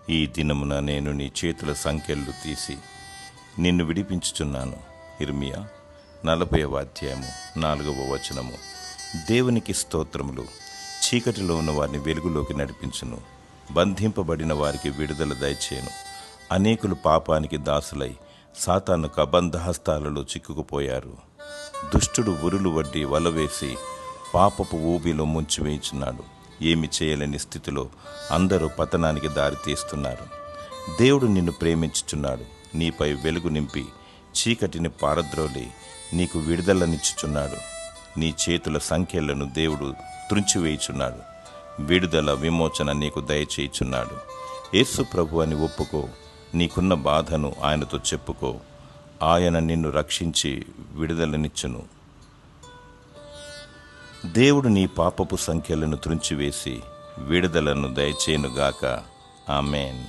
ఈ దినమున నేను నీ చేతుల సంకెళ్ళు తీసి నిన్ను విడిపించుచున్నాను. ఇర్మియా 40వ అధ్యాయము 4వ వచనము. దేవునికి స్తోత్రములు. చీకటిలో ఉన్న వారిని వెలుగులోకి నడిపించును, బంధింపబడిన వారికి విడుదల దయచేయను. అనేకులు పాపానికి దాసులై సాతాను కబంధహస్తాలలో చిక్కుకుపోయారు. దుష్టుడు ఉరులు వడ్డి వలవేసి పాపపు ఊబిలో ముంచివేయించున్నాడు. ఏమి చేయలేని స్థితిలో అందరూ పతనానికి దారితీస్తున్నారు. దేవుడు నిన్ను ప్రేమించుచున్నాడు. నీపై వెలుగు నింపి చీకటిని పారద్రోలి నీకు విడుదలనిచ్చుచున్నాడు. నీ చేతుల సంఖ్యలను దేవుడు త్రుంచివేయుచున్నాడు. విడుదల విమోచన నీకు దయచేయుచున్నాడు. యేసు ప్రభు అని ఒప్పుకో. నీకున్న బాధను ఆయనతో చెప్పుకో. ఆయన నిన్ను రక్షించి విడుదలనిచ్చును. దేవుడు నీ పాపపు సంఖ్యలను త్రుంచివేసి విడుదలను దయచేయునుగాక. ఆమేన్.